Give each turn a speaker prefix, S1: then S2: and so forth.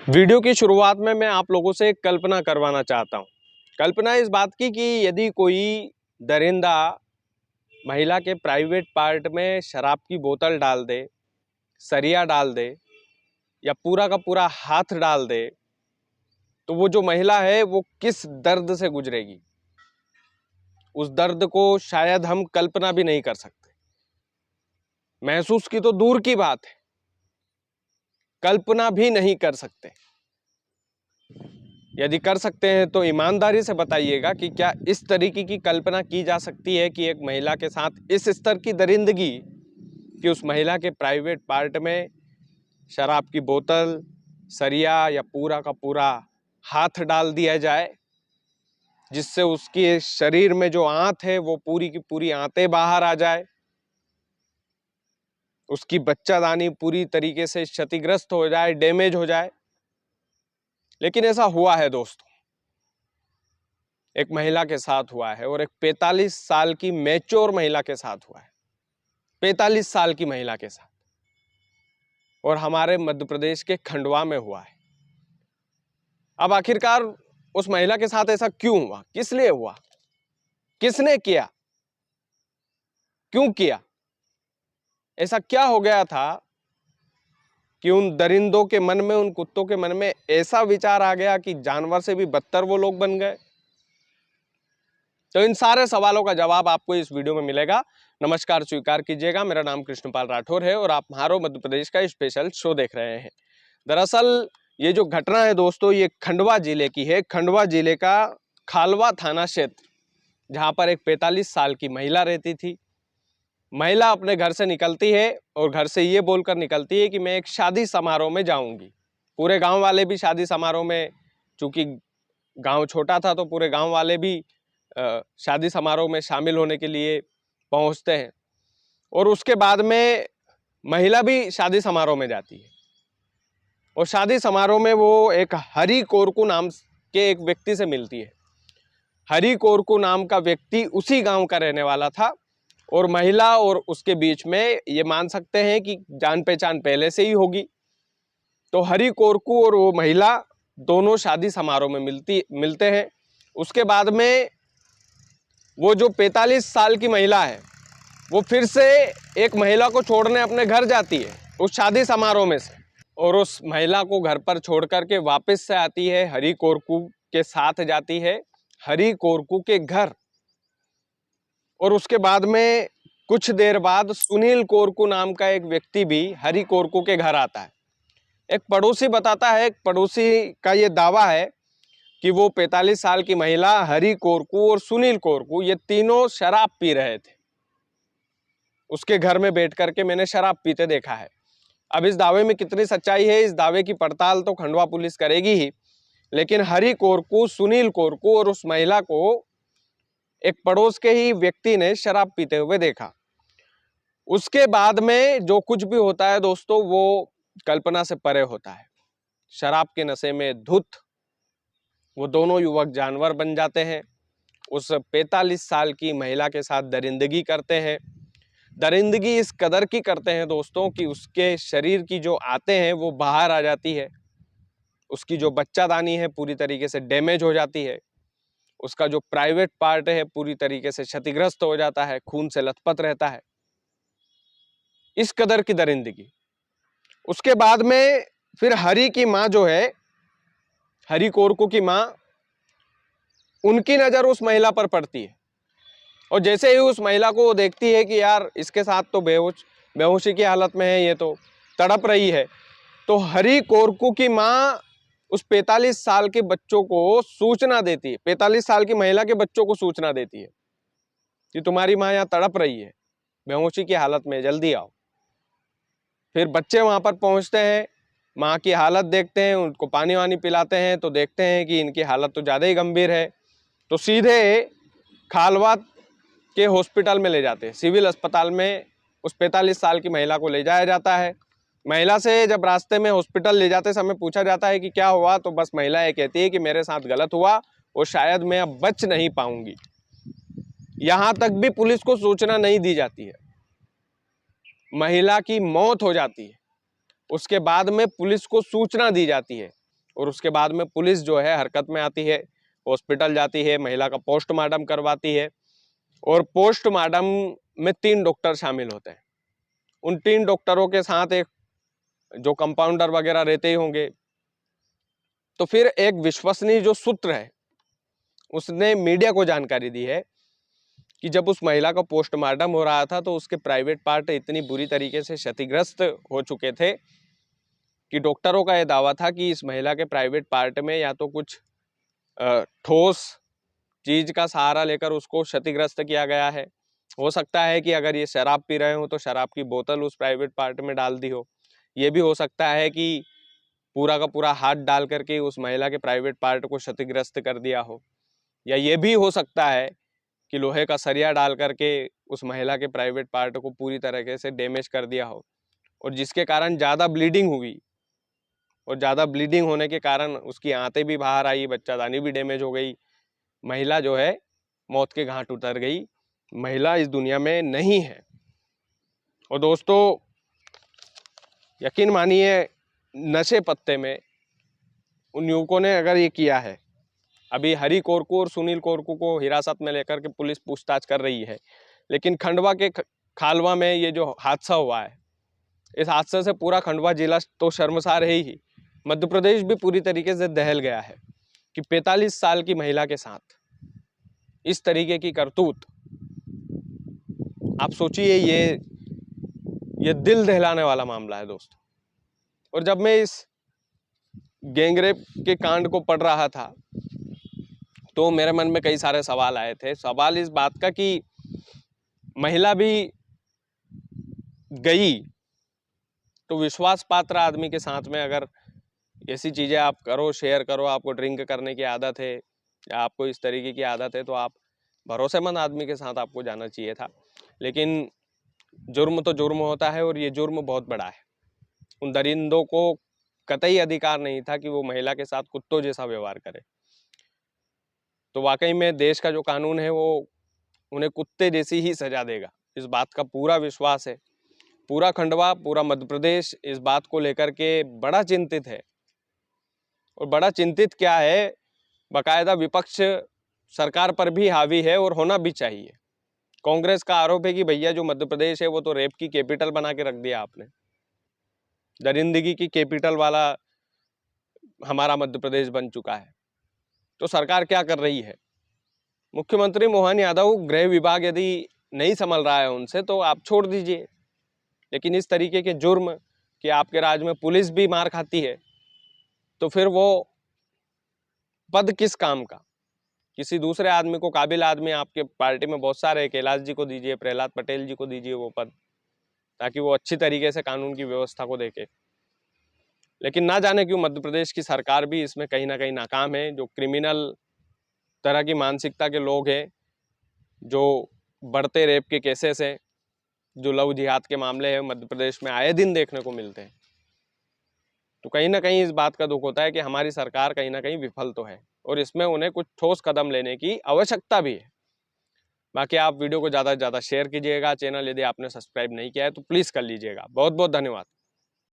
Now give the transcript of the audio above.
S1: Video की शुरुआत में मैं आप लोगों से एक कल्पना करवाना चाहता हूँ। कल्पना इस बात की कि यदि कोई दरिंदा महिला के प्राइवेट पार्ट में शराब की बोतल डाल दे, सरिया डाल दे या पूरा का पूरा हाथ डाल दे, तो वो जो महिला है वो किस दर्द से गुजरेगी, उस दर्द को शायद हम कल्पना भी नहीं कर सकते। महसूस की तो दूर की बात है, कल्पना भी नहीं कर सकते। यदि कर सकते हैं तो ईमानदारी से बताइएगा कि क्या इस तरीके की कल्पना की जा सकती है कि एक महिला के साथ इस स्तर की दरिंदगी, कि उस महिला के प्राइवेट पार्ट में शराब की बोतल, सरिया या पूरा का पूरा हाथ डाल दिया जाए, जिससे उसके शरीर में जो आंत है वो पूरी की पूरी आंतें बाहर आ जाए, उसकी बच्चादानी पूरी तरीके से क्षतिग्रस्त हो जाए, डैमेज हो जाए। लेकिन ऐसा हुआ है दोस्तों, एक महिला के साथ हुआ है और एक 45 साल की मैच्योर महिला के साथ हुआ है। 45 साल की महिला के साथ, और हमारे मध्य प्रदेश के खंडवा में हुआ है। अब आखिरकार उस महिला के साथ ऐसा क्यों हुआ, किस लिए हुआ, किसने किया, क्यों किया? ऐसा क्या हो गया था कि उन दरिंदों के मन में, उन कुत्तों के मन में ऐसा विचार आ गया कि जानवर से भी बदतर वो लोग बन गए? तो इन सारे सवालों का जवाब आपको इस वीडियो में मिलेगा। नमस्कार स्वीकार कीजिएगा, मेरा नाम कृष्णपाल राठौर है और आप म्हारो मध्य प्रदेश का स्पेशल शो देख रहे हैं। दरअसल ये जो घटना है दोस्तों, ये खंडवा जिले की है। खंडवा जिले का खालवा थाना क्षेत्र, जहां पर एक 45 साल की महिला रहती थी। महिला अपने घर से निकलती है और घर से ये बोलकर निकलती है कि मैं एक शादी समारोह में जाऊंगी। पूरे गांव वाले भी शादी समारोह में, चूंकि गांव छोटा था तो पूरे गांव वाले भी शादी समारोह में शामिल होने के लिए पहुंचते हैं। और उसके बाद में महिला भी शादी समारोह में जाती है और शादी समारोह में वो एक हरी कोरकू नाम के एक व्यक्ति से मिलती है। हरी कोरकू नाम का व्यक्ति उसी गांव का रहने वाला था और महिला और उसके बीच में ये मान सकते हैं कि जान पहचान पहले से ही होगी। तो हरी कोरकू और वो महिला दोनों शादी समारोह में मिलते हैं। उसके बाद में वो जो 45 साल की महिला है वो फिर से एक महिला को छोड़ने अपने घर जाती है उस शादी समारोह में से, और उस महिला को घर पर छोड़ करके वापस से आती है, हरी कोरकू के साथ जाती है हरी कोरकू के घर। और उसके बाद में कुछ देर बाद सुनील कोरकू नाम का एक व्यक्ति भी हरी कोरकू के घर आता है। एक पड़ोसी बताता है, एक पड़ोसी का ये दावा है कि वो 45 साल की महिला, हरी कोरकू और सुनील कोरकू, ये तीनों शराब पी रहे थे। उसके घर में बैठ करके मैंने शराब पीते देखा है। अब इस दावे में कितनी सच्चाई है, इस दावे की पड़ताल तो खंडवा पुलिस करेगी ही, लेकिन हरी कोरकू, सुनील कोरकू और उस महिला को एक पड़ोस के ही व्यक्ति ने शराब पीते हुए देखा। उसके बाद में जो कुछ भी होता है दोस्तों, वो कल्पना से परे होता है। शराब के नशे में धुत वो दोनों युवक जानवर बन जाते हैं। उस 45 साल की महिला के साथ दरिंदगी करते हैं। दरिंदगी इस कदर की करते हैं दोस्तों कि उसके शरीर की जो आंतें हैं वो बाहर आ जाती है, उसकी जो बच्चादानी है पूरी तरीके से डैमेज हो जाती है, उसका जो प्राइवेट पार्ट है पूरी तरीके से क्षतिग्रस्त हो जाता है, खून से लथपथ रहता है। इस कदर की दरिंदगी। उसके बाद में फिर हरी की माँ जो है, हरी कोरकू की माँ, उनकी नजर उस महिला पर पड़ती है और जैसे ही उस महिला को वो देखती है कि यार इसके साथ तो बेहोशी की हालत में है, ये तो तड़प रही है, तो हरी कोरकू की माँ उस 45 साल के बच्चों को सूचना देती है, 45 साल की महिला के बच्चों को सूचना देती है कि तुम्हारी माँ यहाँ तड़प रही है, बेहोशी की हालत में, जल्दी आओ। फिर बच्चे वहां पर पहुंचते हैं, माँ की हालत देखते हैं, उनको पानी वानी पिलाते हैं तो देखते हैं कि इनकी हालत तो ज़्यादा ही गंभीर है। तो सीधे खालवा के हॉस्पिटल में ले जाते हैं, सिविल अस्पताल में उस 45 साल की महिला को ले जाया जाता है। महिला से जब रास्ते में हॉस्पिटल ले जाते समय पूछा जाता है कि क्या हुआ, तो बस महिला ये कहती है कि मेरे साथ गलत हुआ और शायद मैं अब बच नहीं पाऊंगी। यहाँ तक भी पुलिस को सूचना नहीं दी जाती है, महिला की मौत हो जाती है। उसके बाद में पुलिस को सूचना दी जाती है और उसके बाद में पुलिस जो है हरकत में आती है, हॉस्पिटल जाती है, महिला का पोस्टमार्टम करवाती है और पोस्टमार्टम में 3 डॉक्टर शामिल होते हैं। उन 3 डॉक्टरों के साथ एक जो कंपाउंडर वगैरह रहते ही होंगे। तो फिर एक विश्वसनीय जो सूत्र है उसने मीडिया को जानकारी दी है कि जब उस महिला का पोस्टमार्टम हो रहा था तो उसके प्राइवेट पार्ट इतनी बुरी तरीके से क्षतिग्रस्त हो चुके थे कि डॉक्टरों का यह दावा था कि इस महिला के प्राइवेट पार्ट में या तो कुछ ठोस चीज का सहारा लेकर उसको क्षतिग्रस्त किया गया है। हो सकता है कि अगर ये शराब पी रहे हो तो शराब की बोतल उस प्राइवेट पार्ट में डाल दी हो। ये भी हो सकता है कि पूरा का पूरा हाथ डाल करके उस महिला के प्राइवेट पार्ट को क्षतिग्रस्त कर दिया हो, या ये भी हो सकता है कि लोहे का सरिया डाल करके उस महिला के प्राइवेट पार्ट को पूरी तरीके से डैमेज कर दिया हो और जिसके कारण ज़्यादा ब्लीडिंग हुई और ज़्यादा ब्लीडिंग होने के कारण उसकी आंतें भी बाहर आई, बच्चादानी भी डैमेज हो गई, महिला जो है मौत के घाट उतर गई। महिला इस दुनिया में नहीं है। और दोस्तों यकीन मानिए, नशे पत्ते में उन युवकों ने अगर ये किया है, अभी हरी कोरकू और सुनील कोरकू को हिरासत में लेकर के पुलिस पूछताछ कर रही है, लेकिन खंडवा के खालवा में ये जो हादसा हुआ है, इस हादसे से पूरा खंडवा जिला तो शर्मसार है ही, मध्य प्रदेश भी पूरी तरीके से दहल गया है कि 45 साल की महिला के साथ इस तरीके की करतूत। आप सोचिए, ये दिल दहलाने वाला मामला है दोस्तों। और जब मैं इस गैंगरेप के कांड को पढ़ रहा था तो मेरे मन में कई सारे सवाल आए थे। सवाल इस बात का कि महिला भी गई तो विश्वास पात्र आदमी के साथ में अगर ऐसी चीजें आप करो, शेयर करो, आपको ड्रिंक करने की आदत है या आपको इस तरीके की आदत है, तो आप भरोसेमंद आदमी के साथ आपको जाना चाहिए था। लेकिन जुर्म तो जुर्म होता है और ये जुर्म बहुत बड़ा है। उन दरिंदों को कतई अधिकार नहीं था कि वो महिला के साथ कुत्तों जैसा व्यवहार करे। तो वाकई में देश का जो कानून है वो उन्हें कुत्ते जैसी ही सजा देगा, इस बात का पूरा विश्वास है। पूरा खंडवा, पूरा मध्य प्रदेश इस बात को लेकर के बड़ा चिंतित है। और बड़ा चिंतित क्या है, बाकायदा विपक्ष सरकार पर भी हावी है और होना भी चाहिए। कांग्रेस का आरोप है कि भैया जो मध्य प्रदेश है वो तो रेप की कैपिटल बना के रख दिया आपने, दरिंदगी की कैपिटल वाला हमारा मध्य प्रदेश बन चुका है। तो सरकार क्या कर रही है? मुख्यमंत्री मोहन यादव गृह विभाग यदि नहीं संभल रहा है उनसे तो आप छोड़ दीजिए, लेकिन इस तरीके के जुर्म कि आपके राज्य में पुलिस भी मार खाती है तो फिर वो पद किस काम का? किसी दूसरे आदमी को, काबिल आदमी आपके पार्टी में बहुत सारे हैं, कैलाश जी को दीजिए, प्रहलाद पटेल जी को दीजिए वो पद, ताकि वो अच्छी तरीके से कानून की व्यवस्था को देखे। लेकिन ना जाने क्यों मध्य प्रदेश की सरकार भी इसमें कहीं ना कहीं नाकाम है। जो क्रिमिनल तरह की मानसिकता के लोग हैं, जो बढ़ते रेप के केसेस हैं, जो लव जिहाद के मामले हैं मध्य प्रदेश में आए दिन देखने को मिलते हैं, तो कहीं ना कहीं इस बात का दुख होता है कि हमारी सरकार कहीं ना कहीं विफल तो है और इसमें उन्हें कुछ ठोस कदम लेने की आवश्यकता भी है। बाकी आप वीडियो को ज़्यादा से ज़्यादा शेयर कीजिएगा। चैनल यदि आपने सब्सक्राइब नहीं किया है तो प्लीज़ कर लीजिएगा। बहुत बहुत धन्यवाद।